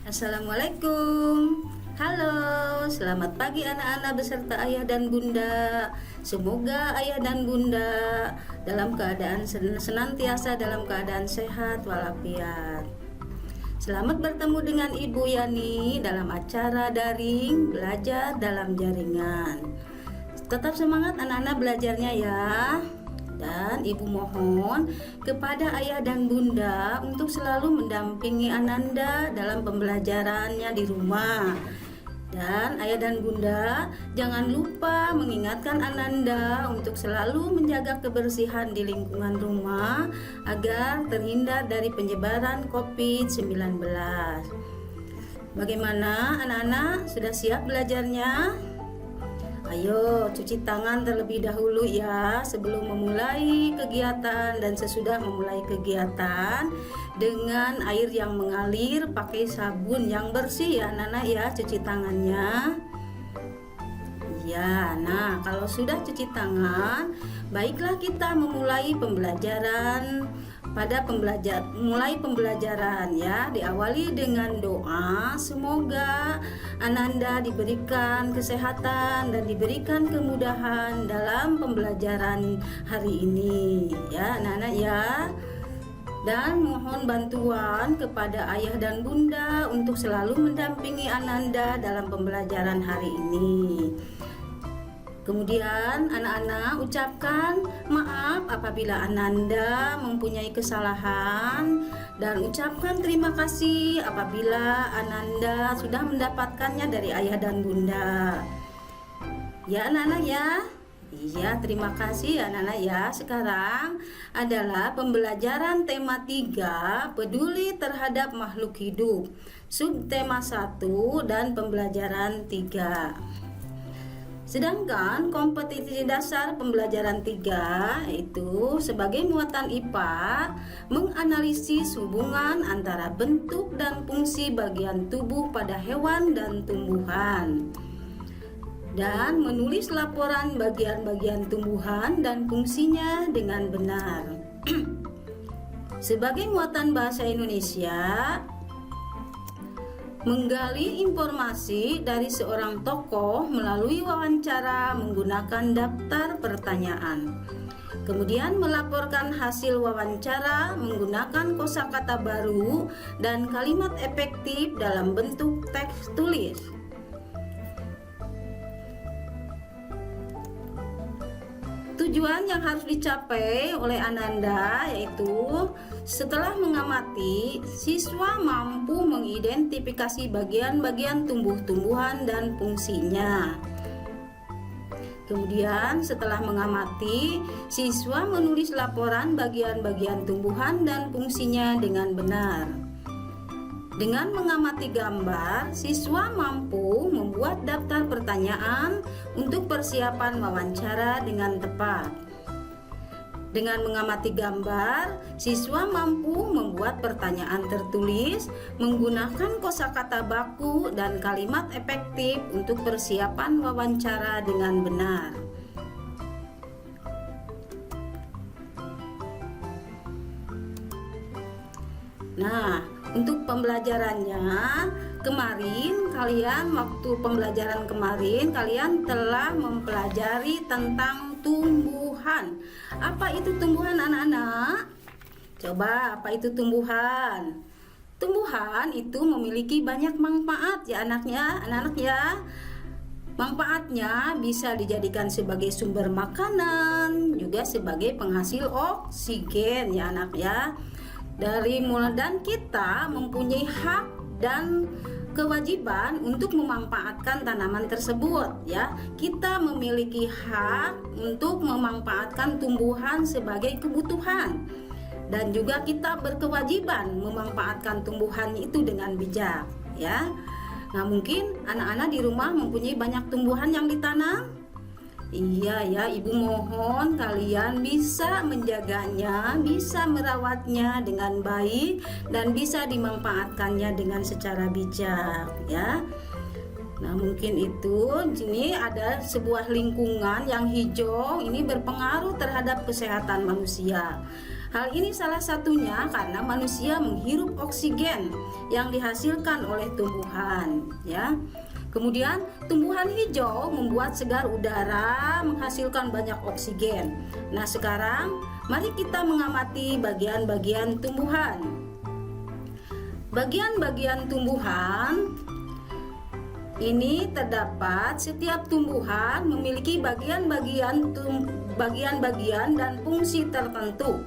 Assalamualaikum. Halo, selamat pagi anak-anak beserta ayah dan bunda. Semoga ayah dan bunda dalam keadaan senantiasa dalam keadaan sehat walafiat. Selamat bertemu dengan Ibu Yani dalam acara daring belajar dalam jaringan. Tetap semangat anak-anak belajarnya ya. Dan Ibu mohon kepada ayah dan bunda untuk selalu mendampingi Ananda dalam pembelajarannya di rumah. Dan ayah dan bunda jangan lupa mengingatkan Ananda untuk selalu menjaga kebersihan di lingkungan rumah agar terhindar dari penyebaran COVID-19. Bagaimana anak-anak, sudah siap belajarnya? Ayo cuci tangan terlebih dahulu ya sebelum memulai kegiatan, dan sesudah memulai kegiatan dengan air yang mengalir pakai sabun yang bersih ya anak-anak ya, cuci tangannya. Ya, nah kalau sudah cuci tangan, baiklah kita memulai pembelajaran. Mulai pembelajaran ya, diawali dengan doa. Semoga Ananda diberikan kesehatan dan diberikan kemudahan dalam pembelajaran hari ini ya anak-anak ya. Dan mohon bantuan kepada ayah dan bunda untuk selalu mendampingi Ananda dalam pembelajaran hari ini. Kemudian anak-anak ucapkan maaf apabila Ananda mempunyai kesalahan, dan ucapkan terima kasih apabila Ananda sudah mendapatkannya dari ayah dan bunda. Ya anak-anak ya. Iya, terima kasih anak-anak ya. Sekarang adalah pembelajaran tema 3, peduli terhadap makhluk hidup. Subtema 1 dan pembelajaran 3. Sedangkan kompetensi dasar pembelajaran 3 itu sebagai muatan IPA menganalisis hubungan antara bentuk dan fungsi bagian tubuh pada hewan dan tumbuhan, dan menulis laporan bagian-bagian tumbuhan dan fungsinya dengan benar. Sebagai muatan bahasa Indonesia, menggali informasi dari seorang tokoh melalui wawancara menggunakan daftar pertanyaan. Kemudian melaporkan hasil wawancara menggunakan kosakata baru dan kalimat efektif dalam bentuk teks tulis. Tujuan yang harus dicapai oleh Ananda yaitu setelah mengamati, siswa mampu mengidentifikasi bagian-bagian tumbuh-tumbuhan dan fungsinya. Kemudian setelah mengamati, siswa menulis laporan bagian-bagian tumbuhan dan fungsinya dengan benar. Dengan mengamati gambar, siswa mampu membuat daftar pertanyaan untuk persiapan wawancara dengan tepat. Dengan mengamati gambar, siswa mampu membuat pertanyaan tertulis menggunakan kosakata baku dan kalimat efektif untuk persiapan wawancara dengan benar. Nah, untuk pembelajarannya waktu pembelajaran kemarin kalian telah mempelajari tentang tumbuhan. Apa itu tumbuhan anak-anak? Coba, apa itu tumbuhan? Tumbuhan itu memiliki banyak manfaat ya anak-anak ya. Manfaatnya bisa dijadikan sebagai sumber makanan, juga sebagai penghasil oksigen ya anak ya. Dan kita mempunyai hak dan kewajiban untuk memanfaatkan tanaman tersebut ya. Kita memiliki hak untuk memanfaatkan tumbuhan sebagai kebutuhan, dan juga kita berkewajiban memanfaatkan tumbuhan itu dengan bijak ya. Nah, mungkin anak-anak di rumah mempunyai banyak tumbuhan yang ditanam. Iya ya, Ibu mohon kalian bisa menjaganya, bisa merawatnya dengan baik, dan bisa dimanfaatkannya dengan secara bijak ya. Nah, mungkin itu. Ini ada sebuah lingkungan yang hijau, ini berpengaruh terhadap kesehatan manusia. Hal ini salah satunya karena manusia menghirup oksigen yang dihasilkan oleh tumbuhan, ya. Kemudian tumbuhan hijau membuat segar udara, menghasilkan banyak oksigen. Nah, sekarang mari kita mengamati bagian-bagian tumbuhan. Bagian-bagian tumbuhan ini terdapat setiap tumbuhan memiliki bagian-bagian dan fungsi tertentu.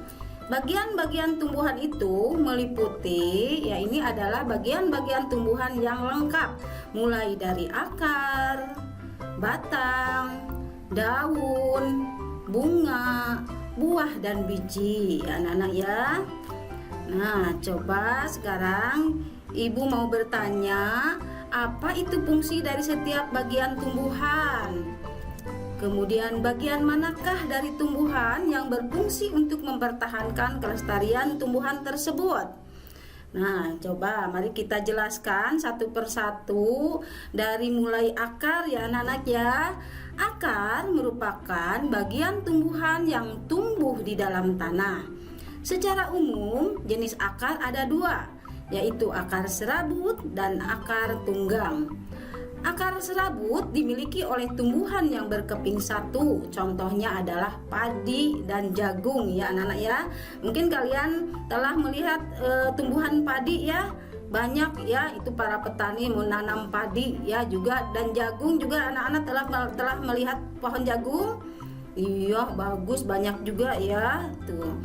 Bagian-bagian tumbuhan itu meliputi, ya ini adalah bagian-bagian tumbuhan yang lengkap, mulai dari akar, batang, daun, bunga, buah dan biji, ya anak-anak ya. Nah, coba sekarang ibu mau bertanya, apa itu fungsi dari setiap bagian tumbuhan? Kemudian bagian manakah dari tumbuhan yang berfungsi untuk mempertahankan kelestarian tumbuhan tersebut? Nah, coba mari kita jelaskan satu persatu dari mulai akar, ya anak-anak ya. Akar merupakan bagian tumbuhan yang tumbuh di dalam tanah. Secara umum jenis akar ada dua, yaitu akar serabut dan akar tunggang. Akar serabut dimiliki oleh tumbuhan yang berkeping satu. Contohnya adalah padi dan jagung, ya anak-anak ya. Mungkin kalian telah melihat tumbuhan padi ya. Banyak ya, itu para petani menanam padi ya juga, dan jagung juga anak-anak telah melihat pohon jagung. Iya, bagus, banyak juga ya. Tuh.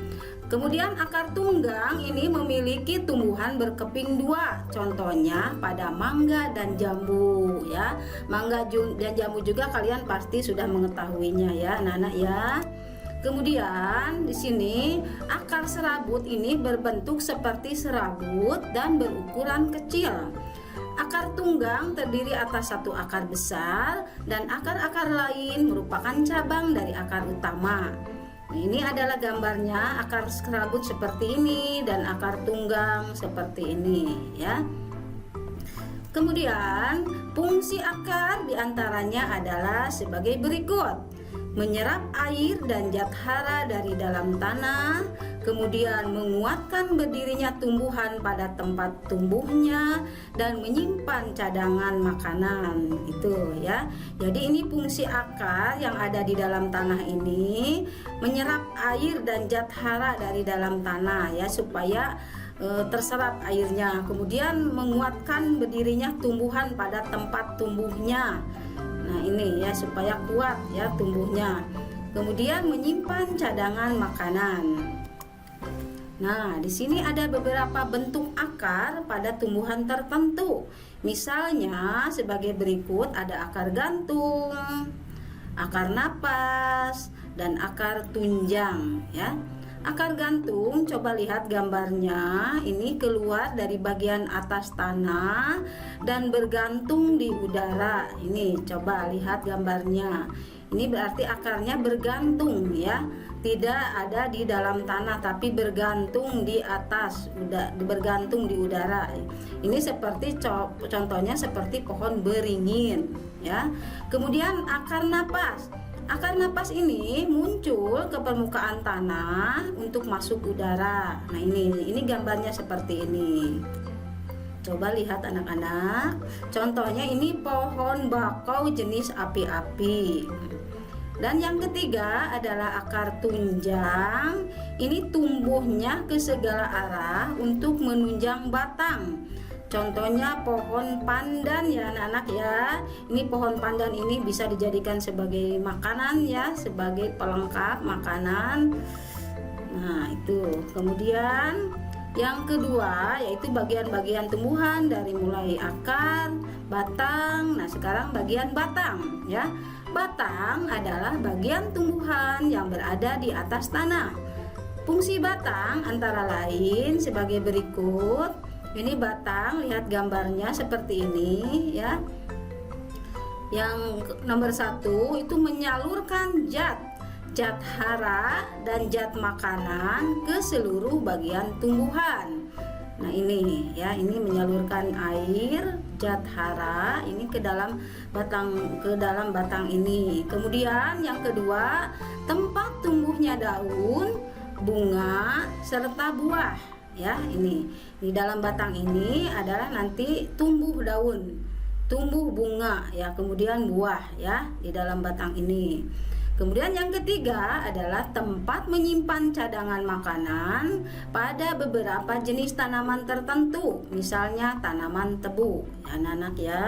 Kemudian akar tunggang ini memiliki tumbuhan berkeping dua, contohnya pada mangga dan jambu ya. Mangga dan jambu juga kalian pasti sudah mengetahuinya ya anak-anak ya. Kemudian di sini akar serabut ini berbentuk seperti serabut dan berukuran kecil. Akar tunggang terdiri atas satu akar besar dan akar-akar lain merupakan cabang dari akar utama. Ini adalah gambarnya, akar serabut seperti ini dan akar tunggang seperti ini ya. Kemudian fungsi akar diantaranya adalah sebagai berikut: menyerap air dan zat hara dari dalam tanah, kemudian menguatkan berdirinya tumbuhan pada tempat tumbuhnya, dan menyimpan cadangan makanan. Itu ya. Jadi ini fungsi akar yang ada di dalam tanah ini, menyerap air dan zat hara dari dalam tanah ya, supaya terserap airnya, kemudian menguatkan berdirinya tumbuhan pada tempat tumbuhnya. Nah ini ya, supaya kuat ya tumbuhnya. Kemudian menyimpan cadangan makanan. Nah, di sini ada beberapa bentuk akar pada tumbuhan tertentu. Misalnya sebagai berikut, ada akar gantung, akar napas, dan akar tunjang ya. Akar gantung, coba lihat gambarnya, ini keluar dari bagian atas tanah dan bergantung di udara. Ini coba lihat gambarnya. Ini berarti akarnya bergantung ya, tidak ada di dalam tanah tapi bergantung di atas, bergantung di udara. Ini seperti contohnya seperti pohon beringin ya. Kemudian akar napas. Akar napas ini muncul ke permukaan tanah untuk masuk udara. Nah ini gambarnya seperti ini. Coba lihat anak-anak. Contohnya ini pohon bakau jenis api-api. Dan yang ketiga adalah akar tunjang. Ini tumbuhnya ke segala arah untuk menunjang batang. Contohnya pohon pandan ya anak-anak ya. Ini pohon pandan ini bisa dijadikan sebagai makanan ya, sebagai pelengkap makanan. Nah itu. Kemudian yang kedua yaitu bagian-bagian tumbuhan dari mulai akar, batang. Nah sekarang bagian batang ya. Batang adalah bagian tumbuhan yang berada di atas tanah. Fungsi batang antara lain sebagai berikut. Ini batang, lihat gambarnya seperti ini ya. Yang nomor 1 itu menyalurkan zat hara dan zat makanan ke seluruh bagian tumbuhan. Nah ini ya, ini menyalurkan air, zat hara ini ke dalam batang ini. Kemudian yang kedua, tempat tumbuhnya daun bunga serta buah ya. Ini di dalam batang ini adalah nanti tumbuh daun, tumbuh bunga ya, kemudian buah ya di dalam batang ini. Kemudian yang ketiga adalah tempat menyimpan cadangan makanan pada beberapa jenis tanaman tertentu, misalnya tanaman tebu ya anak-anak ya.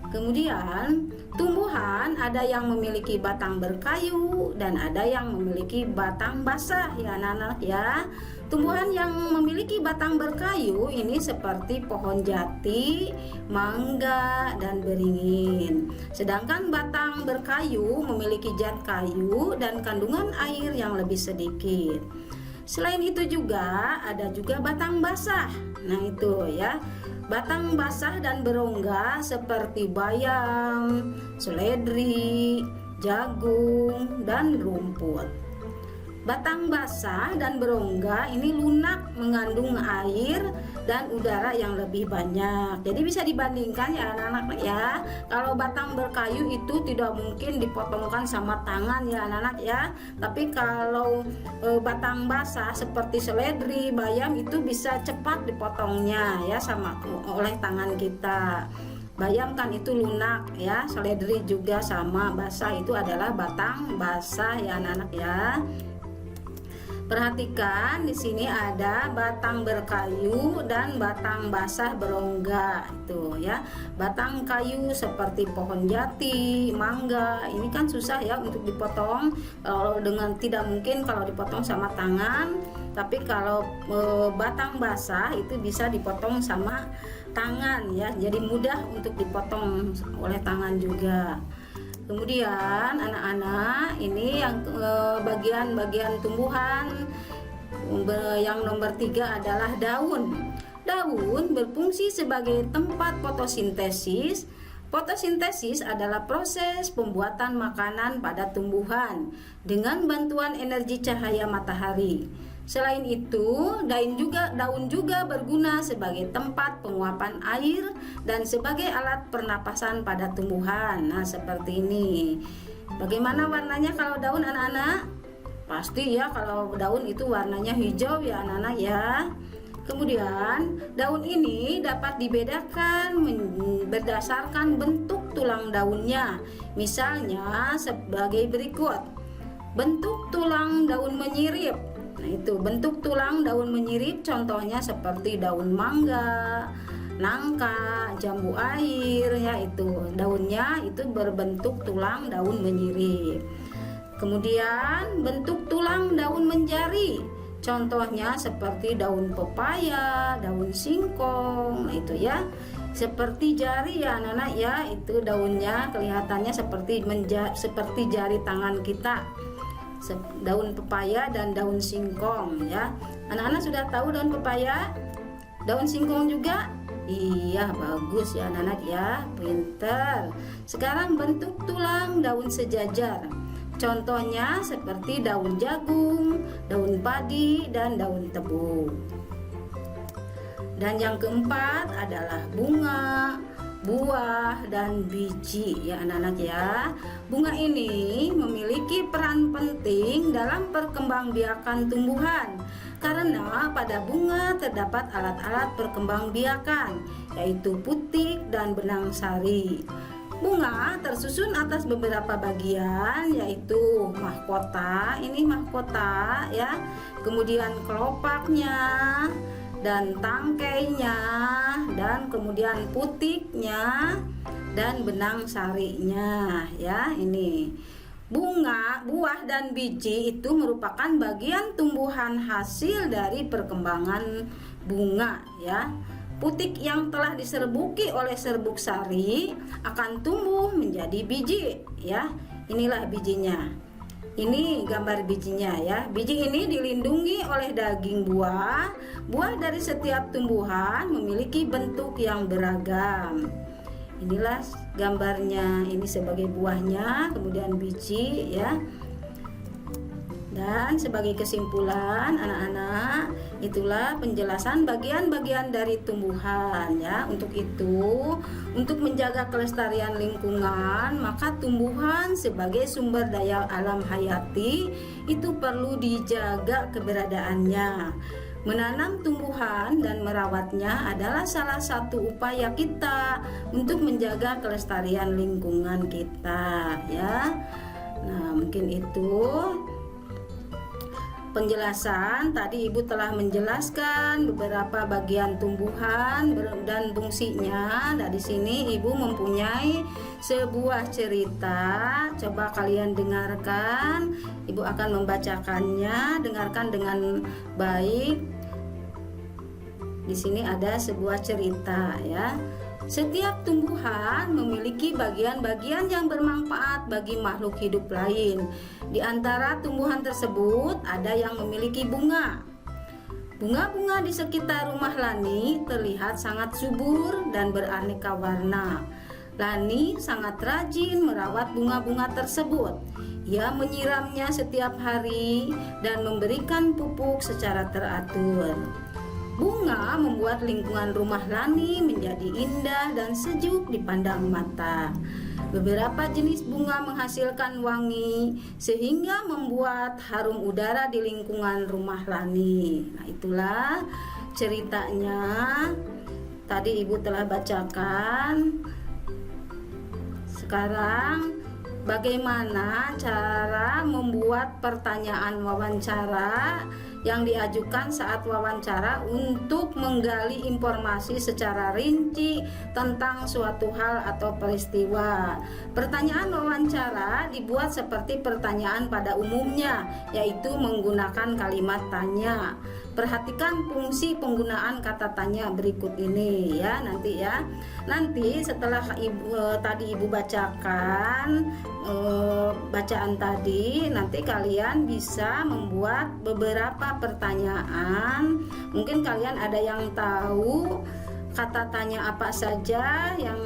Kemudian tumbuhan ada yang memiliki batang berkayu dan ada yang memiliki batang basah ya anak-anak ya. Tumbuhan yang memiliki batang berkayu ini seperti pohon jati, mangga, dan beringin. Sedangkan batang berkayu memiliki zat kayu dan kandungan air yang lebih sedikit. Selain itu juga ada juga batang basah. Nah itu ya, batang basah dan berongga seperti bayam, seledri, jagung, dan rumput. Batang basah dan berongga ini lunak, mengandung air dan udara yang lebih banyak. Jadi bisa dibandingkan ya anak-anak ya. Kalau batang berkayu itu tidak mungkin dipotongkan sama tangan ya anak-anak ya. Tapi kalau batang basah seperti seledri, bayam itu bisa cepat dipotongnya ya sama oleh tangan kita. Bayam kan itu lunak ya, seledri juga sama, basah itu adalah batang basah ya anak-anak ya. Perhatikan di sini ada batang berkayu dan batang basah berongga itu ya. Batang kayu seperti pohon jati, mangga, ini kan susah ya untuk dipotong. Kalau dengan tidak mungkin kalau dipotong sama tangan, tapi kalau batang basah itu bisa dipotong sama tangan ya. Jadi mudah untuk dipotong oleh tangan juga. Kemudian anak-anak ini yang bagian-bagian tumbuhan yang nomor 3 adalah daun. Daun berfungsi sebagai tempat fotosintesis. Fotosintesis adalah proses pembuatan makanan pada tumbuhan dengan bantuan energi cahaya matahari. Selain itu, daun juga berguna sebagai tempat penguapan air dan sebagai alat pernapasan pada tumbuhan. Nah, seperti ini. Bagaimana warnanya kalau daun anak-anak? Pasti ya kalau daun itu warnanya hijau ya anak-anak ya. Kemudian, daun ini dapat dibedakan berdasarkan bentuk tulang daunnya. Misalnya sebagai berikut. Bentuk tulang daun menyirip. Nah itu bentuk tulang daun menyirip contohnya seperti daun mangga, nangka, jambu air ya, itu daunnya itu berbentuk tulang daun menyirip. Kemudian bentuk tulang daun menjari contohnya seperti daun pepaya, daun singkong. Nah itu ya seperti jari ya anak-anak ya, itu daunnya kelihatannya seperti jari tangan kita. Daun pepaya dan daun singkong ya. Anak-anak sudah tahu daun pepaya, daun singkong juga? Iya, bagus ya anak-anak ya, pinter. Sekarang bentuk tulang daun sejajar. Contohnya seperti daun jagung, daun padi, dan daun tebu. Dan yang keempat adalah bunga, buah, dan biji ya anak-anak ya. Bunga ini memiliki peran penting dalam perkembangbiakan tumbuhan karena pada bunga terdapat alat-alat perkembangbiakan yaitu putik dan benang sari. Bunga tersusun atas beberapa bagian yaitu mahkota, ini mahkota ya, kemudian kelopaknya dan tangkainya, dan kemudian putiknya dan benang sarinya ya. Ini bunga, buah, dan biji itu merupakan bagian tumbuhan hasil dari perkembangan bunga ya. Putik yang telah diserbuki oleh serbuk sari akan tumbuh menjadi biji ya. Inilah bijinya. Ini gambar bijinya ya. Biji ini dilindungi oleh daging buah. Buah dari setiap tumbuhan memiliki bentuk yang beragam. Inilah gambarnya. Ini sebagai buahnya, kemudian biji ya. Dan sebagai kesimpulan anak-anak, itulah penjelasan bagian-bagian dari tumbuhan ya. Untuk itu, untuk menjaga kelestarian lingkungan, maka tumbuhan sebagai sumber daya alam hayati itu perlu dijaga keberadaannya. Menanam tumbuhan dan merawatnya adalah salah satu upaya kita untuk menjaga kelestarian lingkungan kita ya. Nah, mungkin itu penjelasan. Tadi Ibu telah menjelaskan beberapa bagian tumbuhan dan fungsinya. Nah, di sini Ibu mempunyai sebuah cerita. Coba kalian dengarkan. Ibu akan membacakannya. Dengarkan dengan baik. Di sini ada sebuah cerita ya. Setiap tumbuhan memiliki bagian-bagian yang bermanfaat bagi makhluk hidup lain. Di antara tumbuhan tersebut ada yang memiliki bunga. Bunga-bunga di sekitar rumah Lani terlihat sangat subur dan beraneka warna. Lani sangat rajin merawat bunga-bunga tersebut. Ia menyiramnya setiap hari dan memberikan pupuk secara teratur. Bunga membuat lingkungan rumah Lani menjadi indah dan sejuk dipandang mata. Beberapa jenis bunga menghasilkan wangi sehingga membuat harum udara di lingkungan rumah Lani. Nah, itulah ceritanya. Tadi Ibu telah bacakan. Sekarang bagaimana cara membuat pertanyaan wawancara yang diajukan saat wawancara untuk menggali informasi secara rinci tentang suatu hal atau peristiwa. Pertanyaan wawancara dibuat seperti pertanyaan pada umumnya, yaitu menggunakan kalimat tanya. Perhatikan fungsi penggunaan kata tanya berikut ini ya, nanti ya. Nanti setelah tadi Ibu bacakan bacaan tadi, nanti kalian bisa membuat beberapa pertanyaan. Mungkin kalian ada yang tahu kata tanya apa saja yang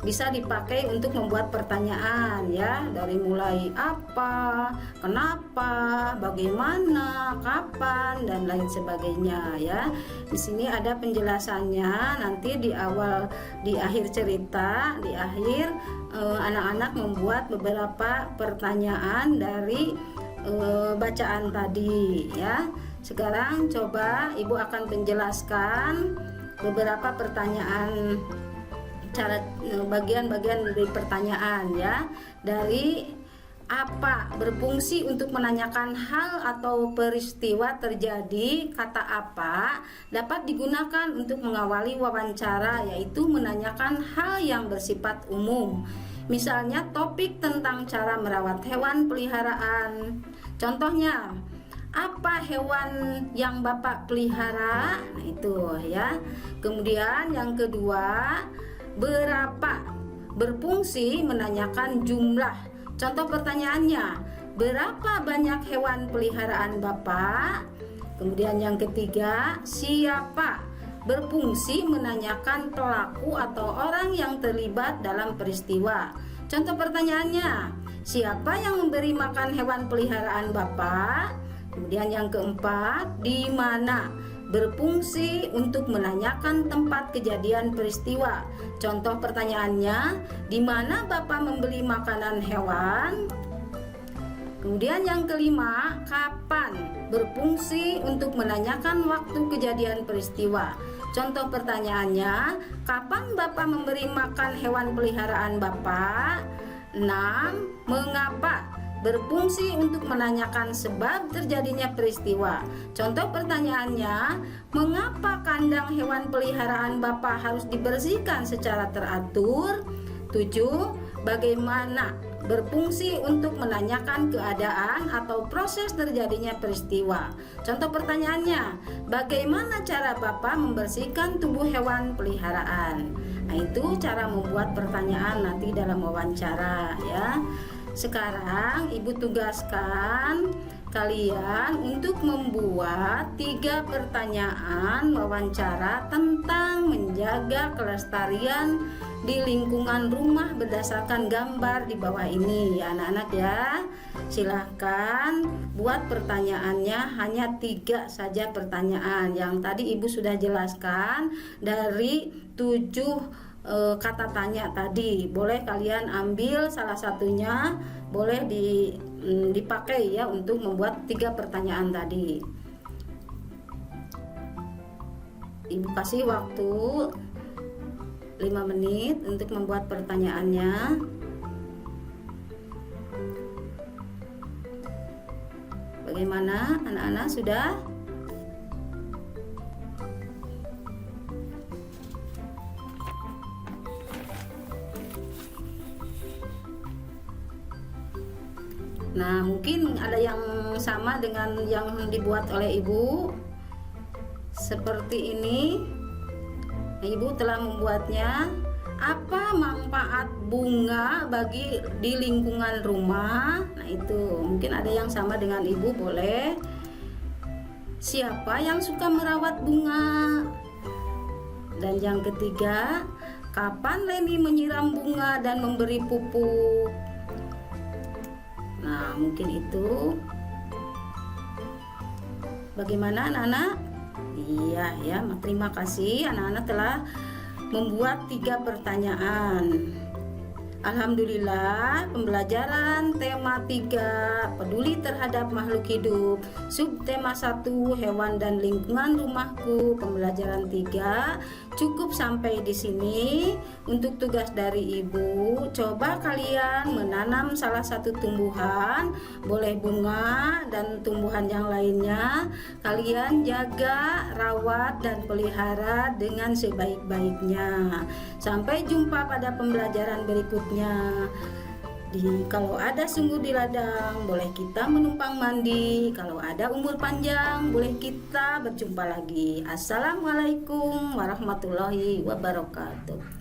bisa dipakai untuk membuat pertanyaan ya, dari mulai apa, kenapa, bagaimana, kapan, dan lain sebagainya ya. Di sini ada penjelasannya. Nanti di akhir cerita, di akhir anak-anak membuat beberapa pertanyaan dari bacaan tadi ya. Sekarang coba Ibu akan menjelaskan beberapa pertanyaan, cara bagian-bagian dari pertanyaan ya. Dari apa berfungsi untuk menanyakan hal atau peristiwa terjadi. Kata apa dapat digunakan untuk mengawali wawancara, yaitu menanyakan hal yang bersifat umum. Misalnya topik tentang cara merawat hewan peliharaan. Contohnya, apa hewan yang Bapak pelihara? Nah, itu ya. Kemudian yang kedua, berapa? Berfungsi menanyakan jumlah. Contoh pertanyaannya, berapa banyak hewan peliharaan Bapak? Kemudian yang ketiga, siapa? Berfungsi menanyakan pelaku atau orang yang terlibat dalam peristiwa. Contoh pertanyaannya, siapa yang memberi makan hewan peliharaan Bapak? Kemudian yang keempat, di mana? Berfungsi untuk menanyakan tempat kejadian peristiwa. Contoh pertanyaannya, di mana Bapak membeli makanan hewan? Kemudian yang kelima, kapan? Berfungsi untuk menanyakan waktu kejadian peristiwa. Contoh pertanyaannya, kapan Bapak memberi makan hewan peliharaan Bapak? 6. Mengapa? Berfungsi untuk menanyakan sebab terjadinya peristiwa. Contoh pertanyaannya, mengapa kandang hewan peliharaan Bapak harus dibersihkan secara teratur? 7. Bagaimana? Berfungsi untuk menanyakan keadaan atau proses terjadinya peristiwa. Contoh pertanyaannya, bagaimana cara Bapak membersihkan tubuh hewan peliharaan? Nah, itu cara membuat pertanyaan nanti dalam wawancara ya. Sekarang Ibu tugaskan kalian untuk membuat 3 pertanyaan wawancara tentang menjaga menjaga kelestarian di lingkungan rumah berdasarkan gambar di bawah ini ya anak-anak ya. Silahkan buat pertanyaannya, hanya 3 saja pertanyaan. Yang tadi Ibu sudah jelaskan dari 7 kata tanya tadi. Boleh kalian ambil salah satunya, boleh dipakai ya untuk membuat 3 pertanyaan tadi. Ibu kasih waktu 5 menit untuk membuat pertanyaannya. Bagaimana anak-anak, sudah? Nah, mungkin ada yang sama dengan yang dibuat oleh Ibu. Seperti ini. Ibu telah membuatnya. Apa manfaat bunga bagi di lingkungan rumah? Nah, itu mungkin ada yang sama dengan Ibu, boleh. Siapa yang suka merawat bunga? Dan yang ketiga, kapan Leni menyiram bunga dan memberi pupuk? Nah, mungkin itu. Bagaimana anak-anak? Iya ya, terima kasih anak-anak telah membuat 3 pertanyaan. Alhamdulillah, pembelajaran tema 3 peduli terhadap makhluk hidup, subtema 1 hewan dan lingkungan rumahku, pembelajaran 3 cukup sampai di sini. Untuk tugas dari Ibu, coba kalian menanam salah satu tumbuhan, boleh bunga dan tumbuhan yang lainnya. Kalian jaga, rawat dan pelihara dengan sebaik-baiknya. Sampai jumpa pada pembelajaran berikutnya. Kalau ada sungguh di ladang, boleh kita menumpang mandi. Kalau ada umur panjang, boleh kita berjumpa lagi. Assalamualaikum warahmatullahi wabarakatuh.